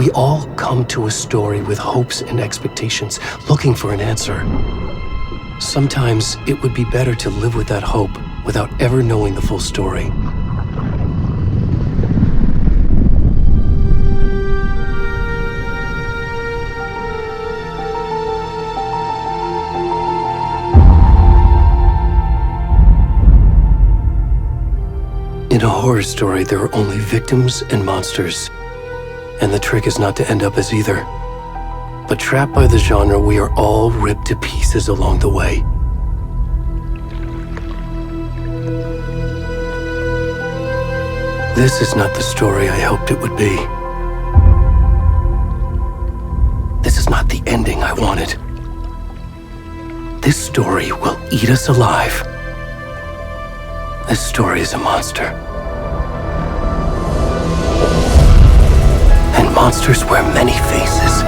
We all come to a story with hopes and expectations, looking for an answer. Sometimes it would be better to live with that hope without ever knowing the full story. In a horror story, there are only victims and monsters. And the trick is not to end up as either. But trapped by the genre, we are all ripped to pieces along the way. This is not the story I hoped it would be. This is not the ending I wanted. This story will eat us alive. This story is a monster. And monsters wear many faces.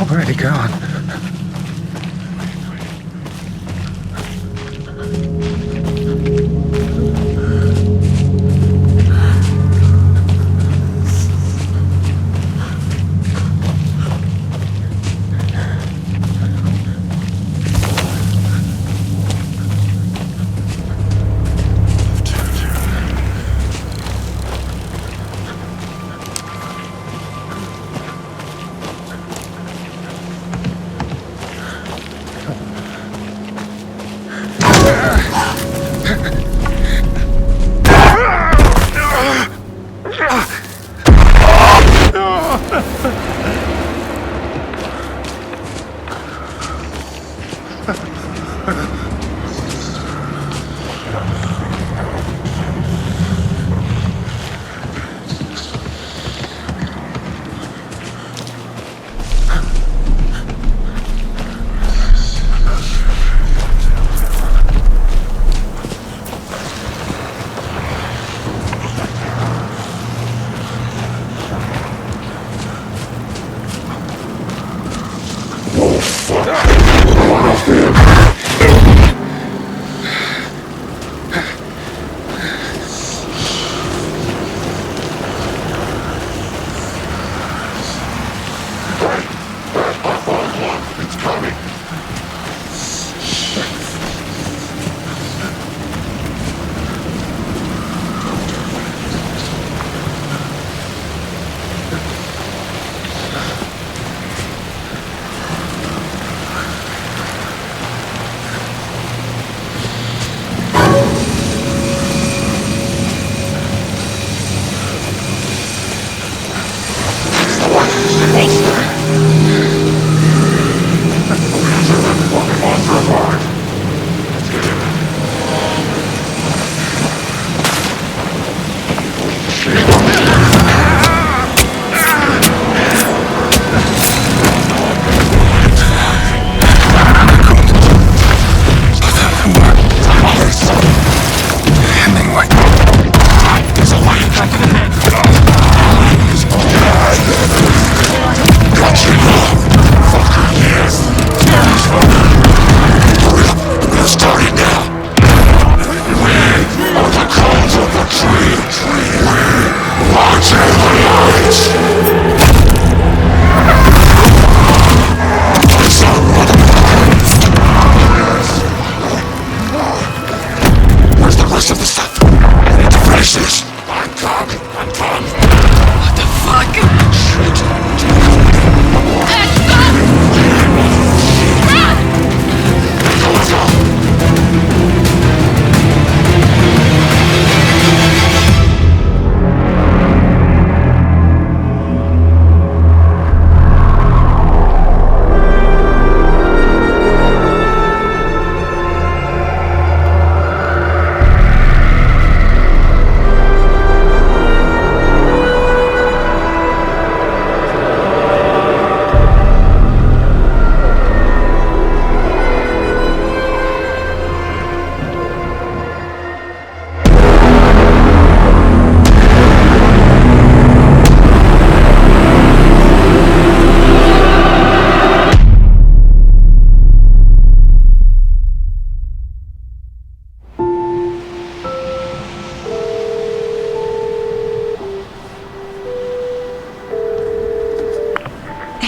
Already gone.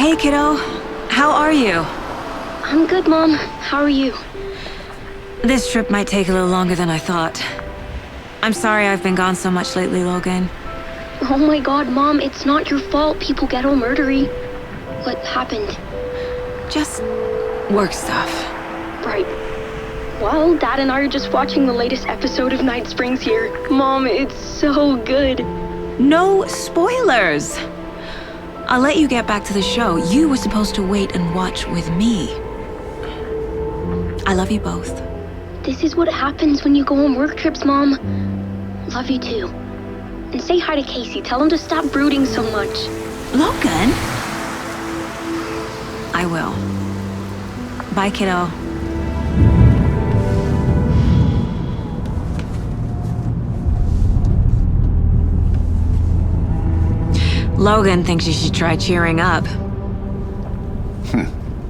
Hey, kiddo. How are you? I'm good, Mom. How are you? This trip might take a little longer than I thought. I'm sorry I've been gone so much lately, Logan. Oh my god, Mom, it's not your fault people get all murdery. What happened? Just work stuff. Right. Well, Dad and I are just watching the latest episode of Night Springs here. Mom, it's so good. No spoilers! I'll let you get back to the show. You were supposed to wait and watch with me. I love you both. This is what happens when you go on work trips, Mom. Love you too. And say hi to Casey. Tell him to stop brooding so much. Logan? I will. Bye, kiddo. Logan thinks you should try cheering up.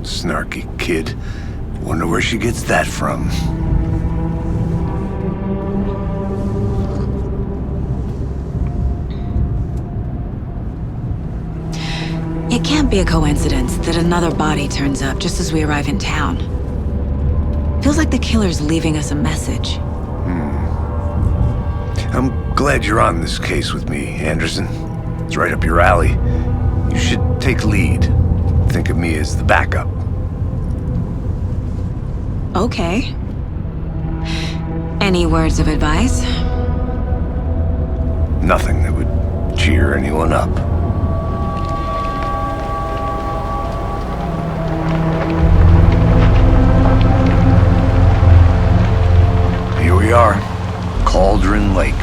Snarky kid. Wonder where she gets that from. It can't be a coincidence that another body turns up just as we arrive in town. Feels like the killer's leaving us a message. I'm glad you're on this case with me, Anderson. It's right up your alley. You should take lead. Think of me as the backup. Okay. Any words of advice? Nothing that would cheer anyone up. Here we are. Cauldron Lake.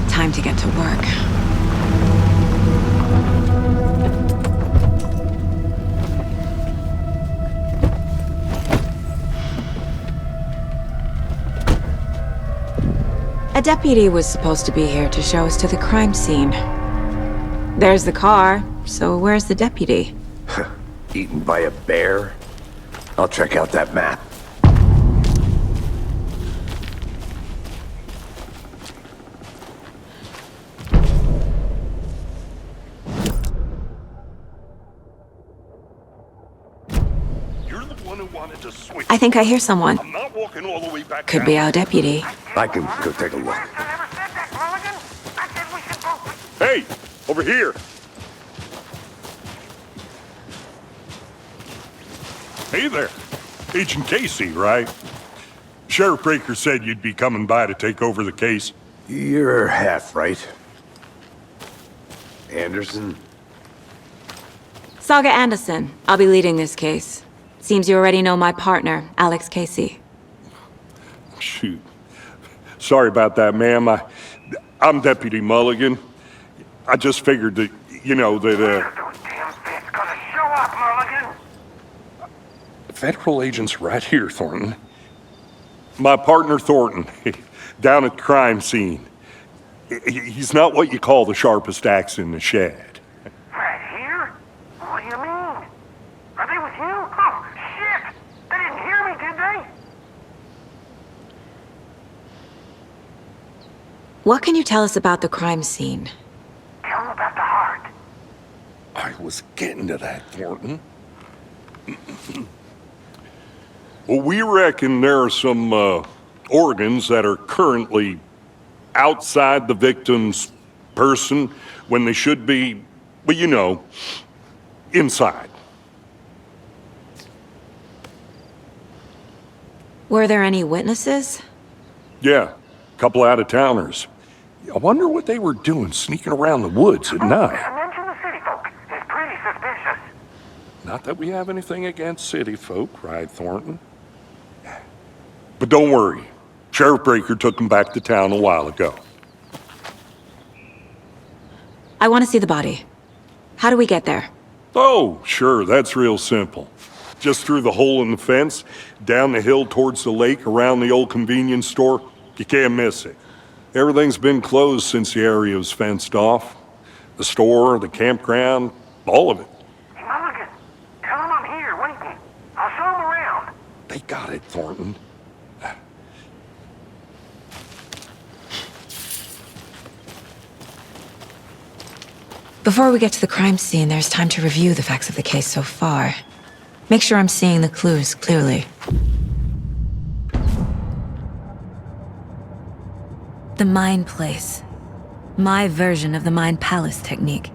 Time to get to work. A deputy was supposed to be here to show us to the crime scene. There's the car, so where's the deputy? Eaten by a bear? I'll check out that map. You're the one who wanted to switch. I think I hear someone. I'm not walking all the way back Could down. be our deputy. I can go take a look. Hey, over here. Hey there. Agent Casey, right? Sheriff Breaker said you'd be coming by to take over the case. You're half right. Anderson? Saga Anderson. I'll be leading this case. Seems you already know my partner, Alex Casey. Shoot. Sorry about that, ma'am. I'm Deputy Mulligan. I just figured that, Federal agent's right here, Thornton. My partner, Thornton, down at the crime scene. He's not what you call the sharpest axe in the shed. Right here? What do you mean? Are they with you? Oh, shit! They didn't hear me, did they? What can you tell us about the crime scene? Tell them about the heart. I was getting to that, Thornton. Well, we reckon there are some organs that are currently outside the victim's person when they should be, well, inside. Were there any witnesses? Yeah, a couple out-of-towners. I wonder what they were doing sneaking around the woods at night. Mention the city folk. It's pretty suspicious. Not that we have anything against city folk, right, Thornton? But don't worry. Sheriff Breaker took them back to town a while ago. I want to see the body. How do we get there? Oh, sure, that's real simple. Just through the hole in the fence, down the hill towards the lake, around the old convenience store. You can't miss it. Everything's been closed since the area was fenced off. The store, the campground, all of it. Hey, Mulligan, tell them I'm here waiting. I'll show them around. They got it, Thornton. Before we get to the crime scene, there's time to review the facts of the case so far. Make sure I'm seeing the clues clearly. The Mind Place. My version of the Mind Palace technique.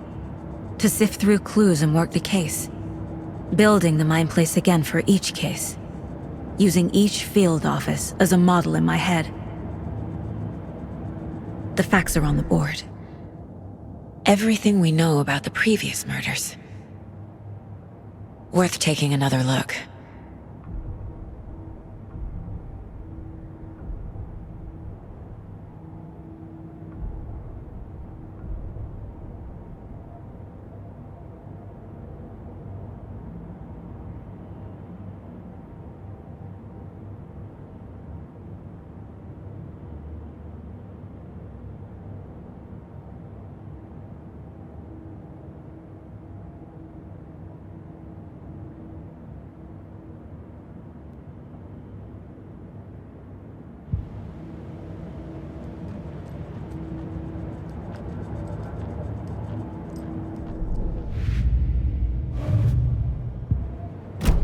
To sift through clues and work the case. Building the Mind Place again for each case. Using each field office as a model in my head. The facts are on the board. Everything we know about the previous murders. Worth taking another look.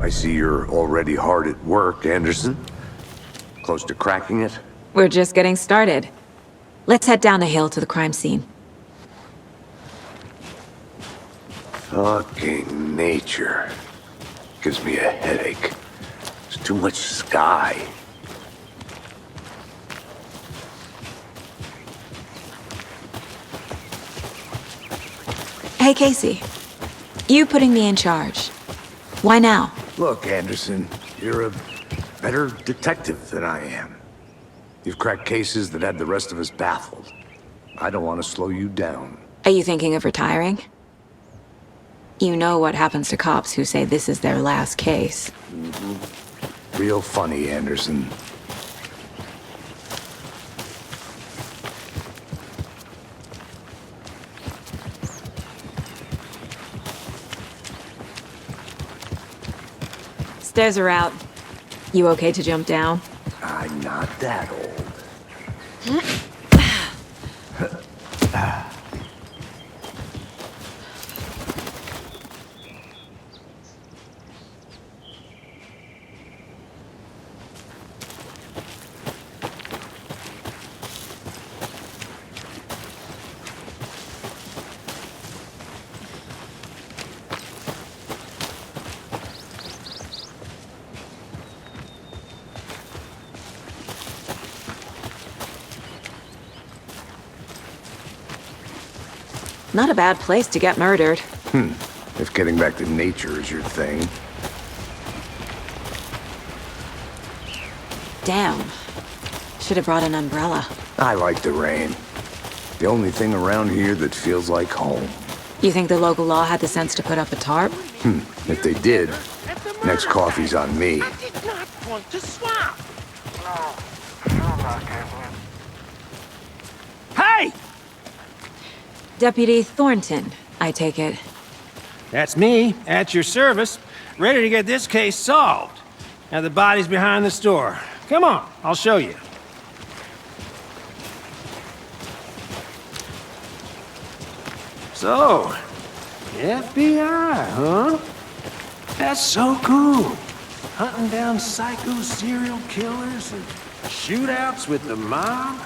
I see you're already hard at work, Anderson. Close to cracking it? We're just getting started. Let's head down the hill to the crime scene. Fucking nature. Gives me a headache. There's too much sky. Hey, Casey. You putting me in charge. Why now? Look, Anderson, you're a better detective than I am. You've cracked cases that had the rest of us baffled. I don't want to slow you down. Are you thinking of retiring? You know what happens to cops who say this is their last case. Real funny, Anderson. Stairs are out. You okay to jump down? I'm not that old. Not a bad place to get murdered. If getting back to nature is your thing. Damn. Should have brought an umbrella. I like the rain. The only thing around here that feels like home. You think the local law had the sense to put up a tarp? If they did, next coffee's on me. I did not want to swap. No, sure not, Caitlin. Hey! Deputy Thornton, I take it. That's me, at your service, ready to get this case solved. Now the body's behind the store. Come on, I'll show you. So, FBI, huh? That's so cool. Hunting down psycho serial killers and shootouts with the mob.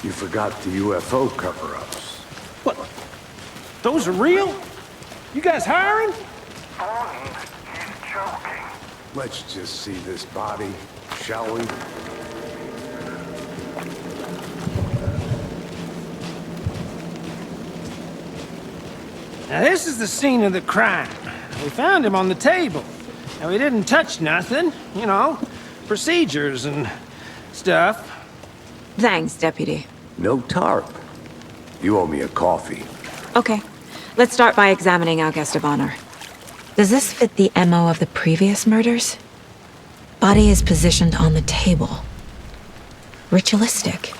You forgot the UFO cover-ups. What? Those are real? You guys hiring? Thornton, he's joking. Let's just see this body, shall we? Now this is the scene of the crime. We found him on the table. Now we didn't touch nothing, you know, procedures and stuff. Thanks, Deputy. No tarp. You owe me a coffee. Okay. Let's start by examining our guest of honor. Does this fit the MO of the previous murders? Body is positioned on the table. Ritualistic.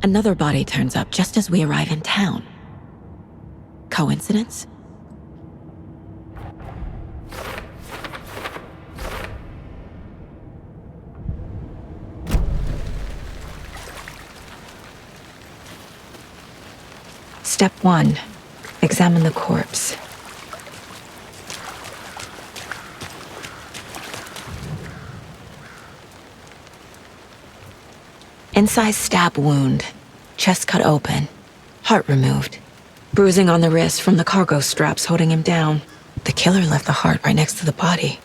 Another body turns up just as we arrive in town. Coincidence? Step 1. Examine the corpse. Incised stab wound. Chest cut open. Heart removed. Bruising on the wrist from the cargo straps holding him down. The killer left the heart right next to the body.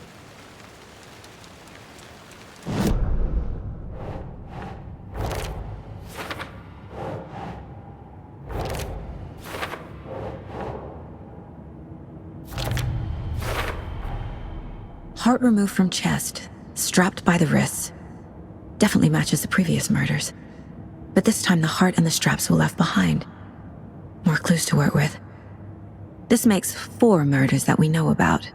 Heart removed from chest, strapped by the wrists. Definitely matches the previous murders. But this time the heart and the straps were left behind. More clues to work with. This makes 4 murders that we know about.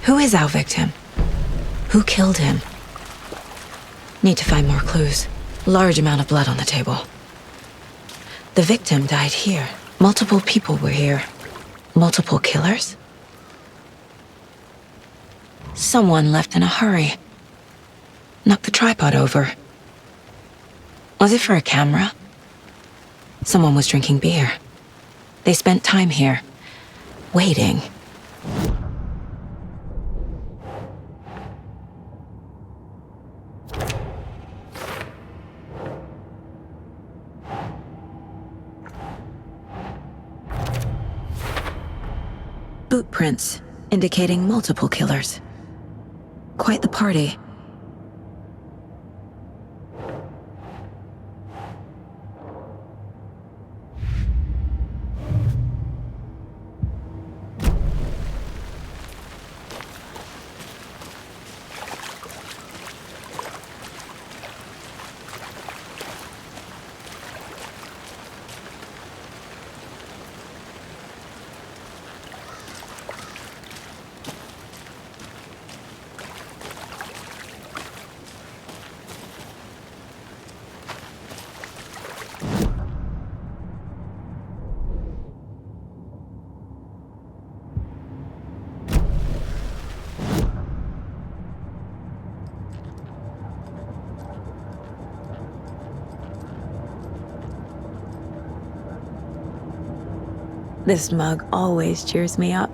Who is our victim? Who killed him? Need to find more clues. Large amount of blood on the table. The victim died here. Multiple people were here. Multiple killers? Someone left in a hurry. Knocked the tripod over. Was it for a camera? Someone was drinking beer. They spent time here. Waiting. Boot prints, indicating multiple killers. Quite the party. This mug always cheers me up.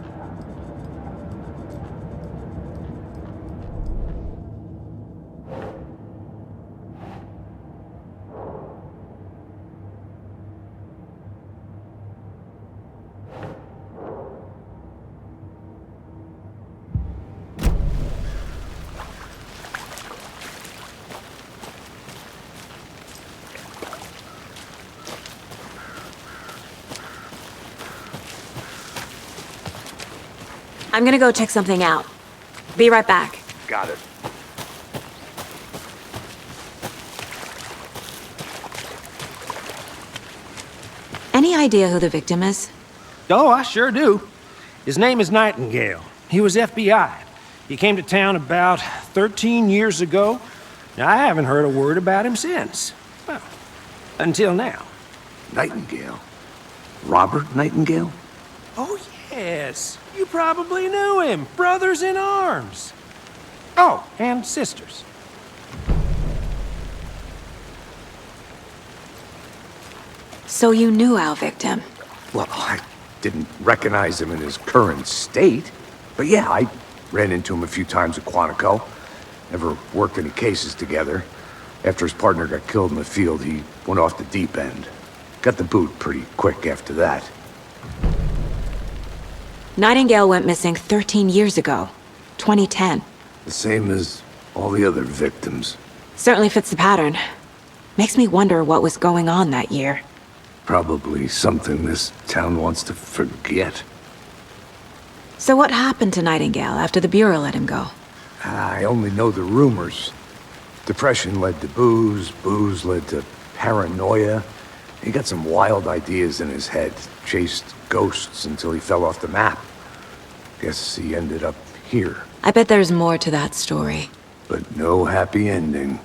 I'm gonna go check something out. Be right back. Got it. Any idea who the victim is? Oh, I sure do. His name is Nightingale. He was FBI. He came to town about 13 years ago. Now, I haven't heard a word about him since. Well, until now. Nightingale? Robert Nightingale? Oh, yes. You probably knew him. Brothers in arms. Oh, and sisters. So you knew our victim? Well, I didn't recognize him in his current state. But yeah, I ran into him a few times at Quantico. Never worked any cases together. After his partner got killed in the field, he went off the deep end. Got the boot pretty quick after that. Nightingale went missing 13 years ago. 2010. The same as all the other victims. Certainly fits the pattern. Makes me wonder what was going on that year. Probably something this town wants to forget. So what happened to Nightingale after the Bureau let him go? I only know the rumors. Depression led to booze, booze led to paranoia. He got some wild ideas in his head, chased ghosts until he fell off the map. Guess he ended up here. I bet there's more to that story. But no happy ending.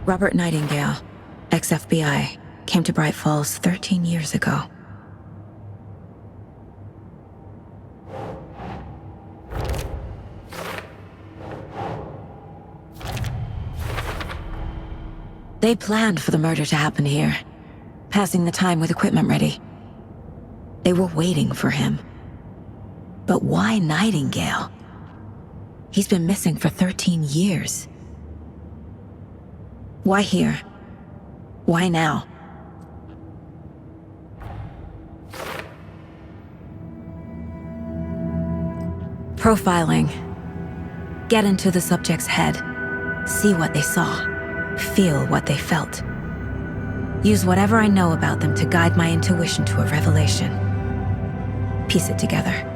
Robert Nightingale, ex-FBI, came to Bright Falls 13 years ago. They planned for the murder to happen here, passing the time with equipment ready. They were waiting for him. But why Nightingale? He's been missing for 13 years. Why here? Why now? Profiling. Get into the subject's head. See what they saw. Feel what they felt. Use whatever I know about them to guide my intuition to a revelation. Piece it together.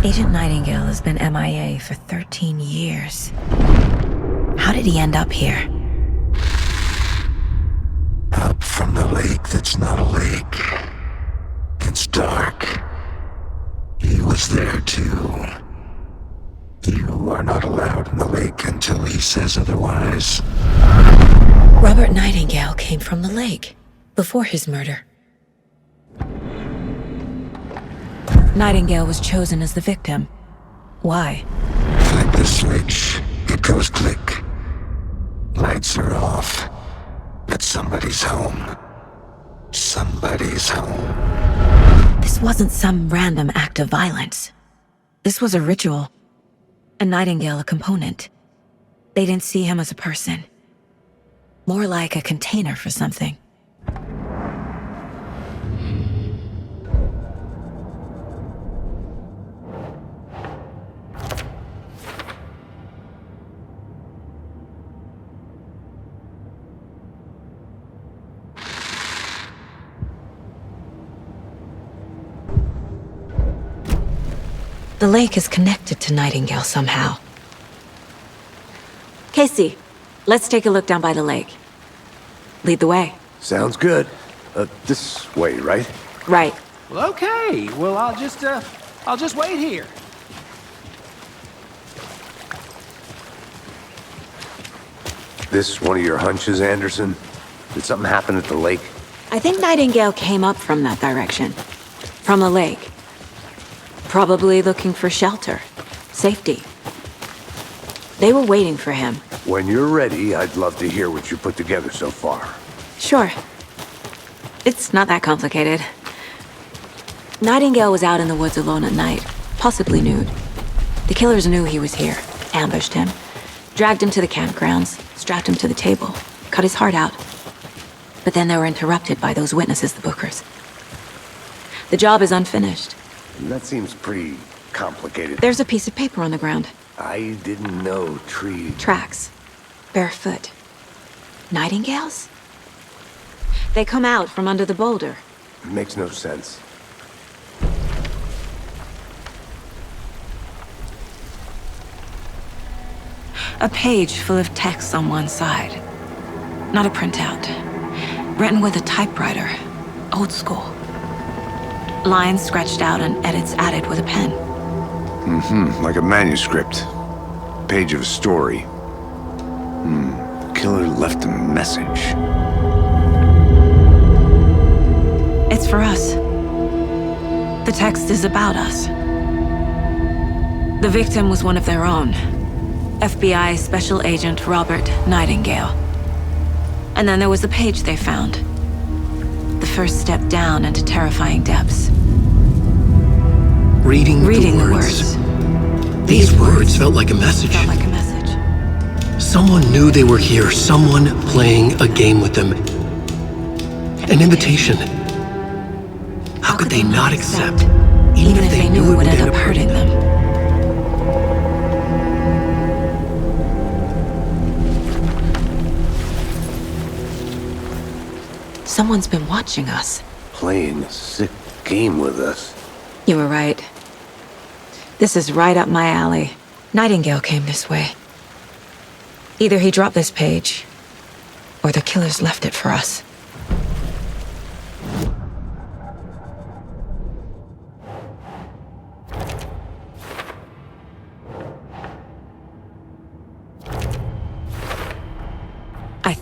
Agent Nightingale has been MIA for 13 years. How did he end up here? Up from the lake that's not a lake. It's dark. He was there too. You are not allowed in the lake until he says otherwise. Robert Nightingale came from the lake, before his murder. Nightingale was chosen as the victim. Why? Flip the switch. It goes click. Lights are off. But somebody's home. Somebody's home. This wasn't some random act of violence. This was a ritual. And Nightingale a component. They didn't see him as a person. More like a container for something. The lake is connected to Nightingale somehow. Casey, let's take a look down by the lake. Lead the way. Sounds good. This way, right? Right. Well, okay. Well, I'll just wait here. This one of your hunches, Anderson? Did something happen at the lake? I think Nightingale came up from that direction. From the lake. Probably looking for shelter. Safety. They were waiting for him. When you're ready, I'd love to hear what you put together so far. Sure. It's not that complicated. Nightingale was out in the woods alone at night, possibly nude. The killers knew he was here, ambushed him, dragged him to the campgrounds, strapped him to the table, cut his heart out. But then they were interrupted by those witnesses, the Bookers. The job is unfinished. That seems pretty complicated. There's a piece of paper on the ground. I didn't know tree... Tracks. Barefoot. Nightingales? They come out from under the boulder. Makes no sense. A page full of text on one side. Not a printout. Written with a typewriter. Old school. Lines scratched out and edits added with a pen. Like a manuscript. Page of a story. Killer left a message. It's for us. The text is about us. The victim was one of their own. FBI Special Agent Robert Nightingale. And then there was the page they found. The first step down into terrifying depths. Reading the words. These words felt like a message. Felt like a message. Someone knew they were here, someone playing a game with them. An invitation. How could they not accept, even if they knew it would end up hurting them? Someone's been watching us. Playing a sick game with us. You were right. This is right up my alley. Nightingale came this way. Either he dropped this page, or the killers left it for us.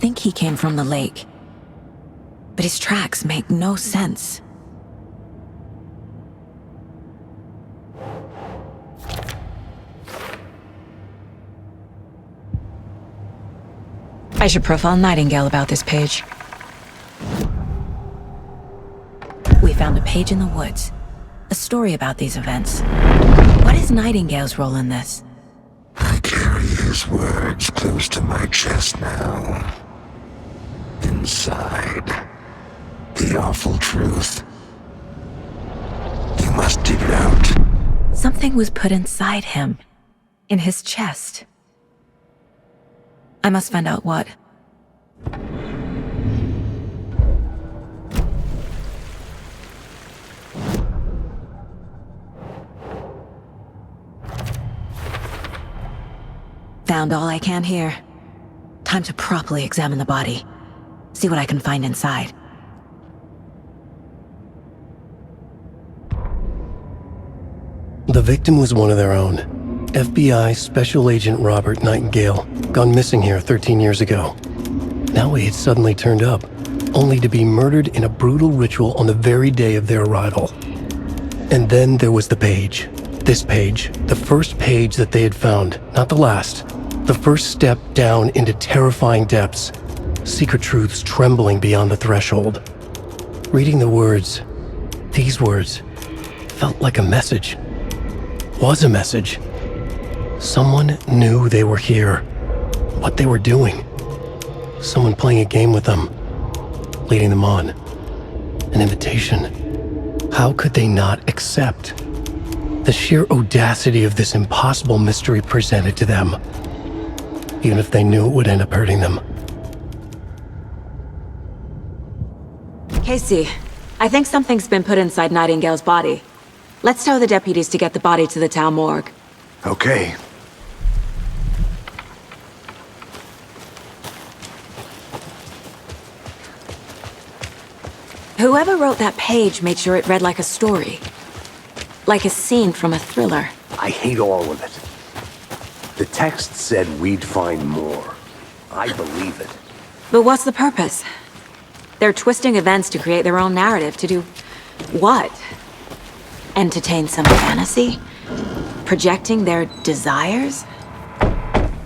think he came from the lake. But his tracks make no sense. I should profile Nightingale about this page. We found a page in the woods. A story about these events. What is Nightingale's role in this? I carry his words close to my chest now. Inside, the awful truth. You must dig it out. Something was put inside him. In his chest. I must find out what. Found all I can here. Time to properly examine the body. See what I can find inside. The victim was one of their own. FBI Special Agent Robert Nightingale, gone missing here 13 years ago. Now he had suddenly turned up, only to be murdered in a brutal ritual on the very day of their arrival. And then there was the page. This page, the first page that they had found, not the last. The first step down into terrifying depths. Secret truths trembling beyond the threshold. Reading the words, these words, felt like a message. Was a message. Someone knew they were here. What they were doing. Someone playing a game with them. Leading them on. An invitation. How could they not accept? The sheer audacity of this impossible mystery presented to them. Even if they knew it would end up hurting them. Casey, I think something's been put inside Nightingale's body. Let's tell the deputies to get the body to the town morgue. Okay. Whoever wrote that page made sure it read like a story. Like a scene from a thriller. I hate all of it. The text said we'd find more. I believe it. But what's the purpose? They're twisting events to create their own narrative to do what? Entertain some fantasy? Projecting their desires?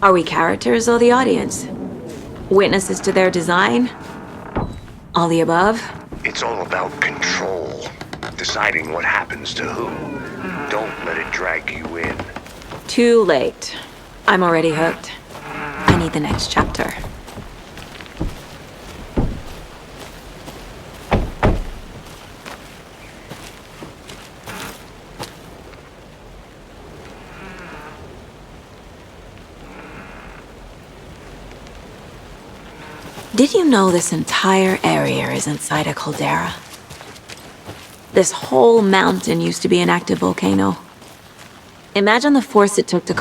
Are we characters or the audience? Witnesses to their design? All the above? It's all about control. Deciding what happens to who. Don't let it drag you in. Too late. I'm already hooked. I need the next chapter. Did you know this entire area is inside a caldera? This whole mountain used to be an active volcano. Imagine the force it took to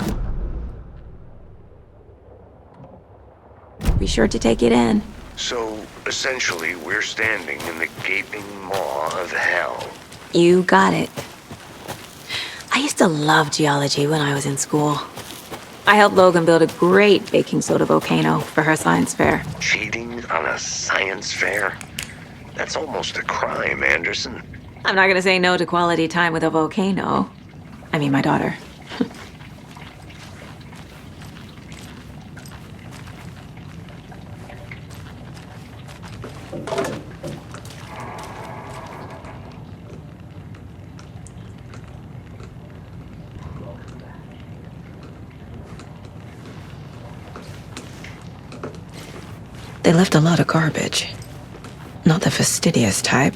be sure to take it in. So, essentially, we're standing in the gaping maw of hell. You got it. I used to love geology when I was in school. I helped Logan build a great baking soda volcano for her science fair. Cheating on a science fair? That's almost a crime, Anderson. I'm not gonna say no to quality time with a volcano. I mean, my daughter. They left a lot of garbage. Not the fastidious type.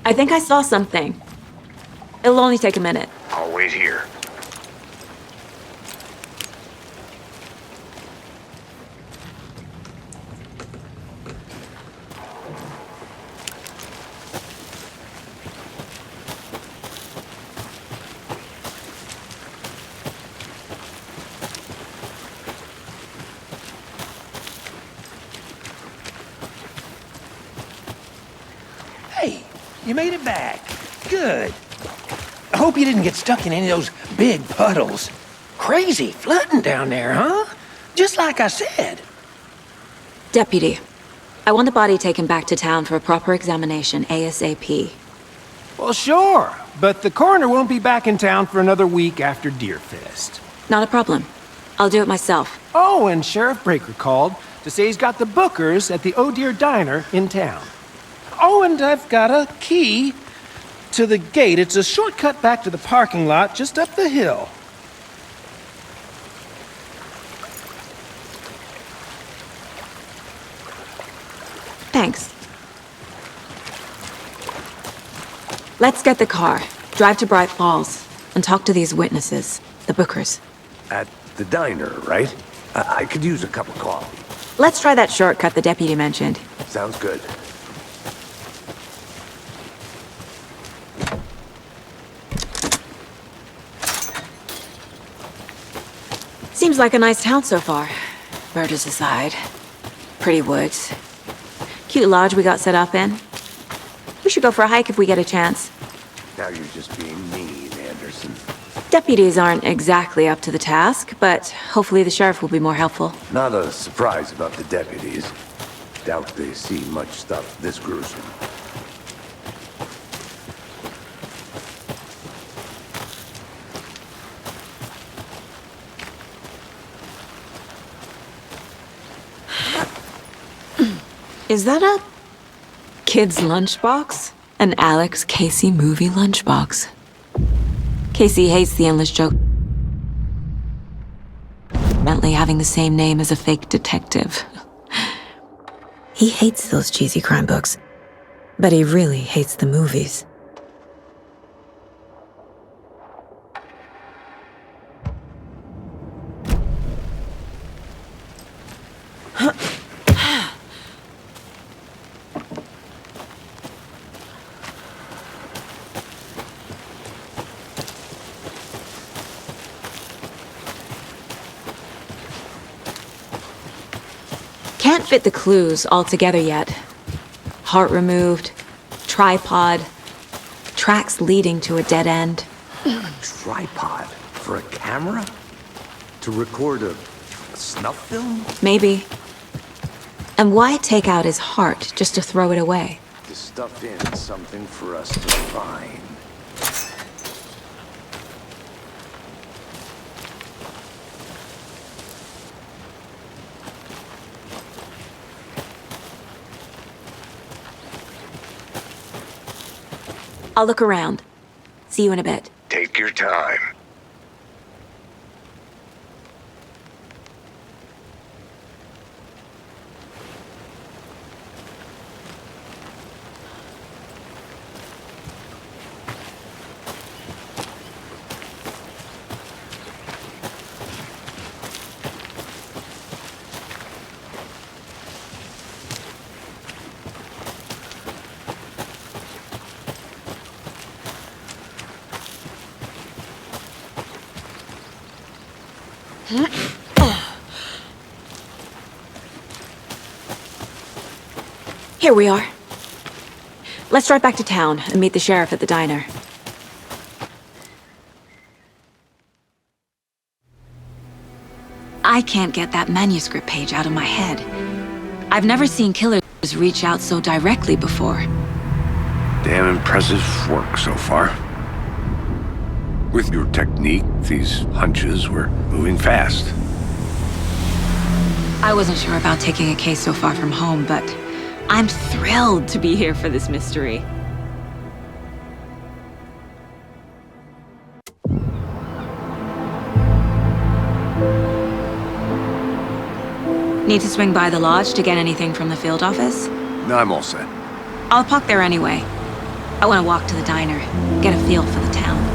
I think I saw something. It'll only take a minute. I'll wait here. You made it back. Good. I hope you didn't get stuck in any of those big puddles. Crazy flooding down there, huh? Just like I said. Deputy, I want the body taken back to town for a proper examination ASAP. Well, sure. But the coroner won't be back in town for another week after Deerfest. Not a problem. I'll do it myself. Oh, and Sheriff Breaker called to say he's got the Bookers at the Oh Deer Diner in town. Oh, and I've got a key to the gate. It's a shortcut back to the parking lot just up the hill. Thanks. Let's get the car, drive to Bright Falls, and talk to these witnesses, the Bookers. At the diner, right? I could use a cup of coffee. Let's try that shortcut the deputy mentioned. Sounds good. Seems like a nice town so far. Murders aside. Pretty woods. Cute lodge we got set up in. We should go for a hike if we get a chance. Now you're just being mean, Anderson. Deputies aren't exactly up to the task, but hopefully the sheriff will be more helpful. Not a surprise about the deputies. Doubt they see much stuff this gruesome. Is that a kid's lunchbox? An Alex Casey movie lunchbox. Casey hates the endless joke. Bentley having the same name as a fake detective. He hates those cheesy crime books, but he really hates the movies. Can't fit the clues all together yet. Heart removed, tripod, tracks leading to a dead end. A tripod? For a camera? To record a snuff film? Maybe. And why take out his heart just to throw it away? To stuff in something for us to find. I'll look around. See you in a bit. Take your time. Here we are. Let's drive back to town and meet the sheriff at the diner. I can't get that manuscript page out of my head. I've never seen killers reach out so directly before. Damn impressive work so far. With your technique, these hunches were moving fast. I wasn't sure about taking a case so far from home, but I'm thrilled to be here for this mystery. Need to swing by the lodge to get anything from the field office? No, I'm all set. I'll park there anyway. I want to walk to the diner, get a feel for the town.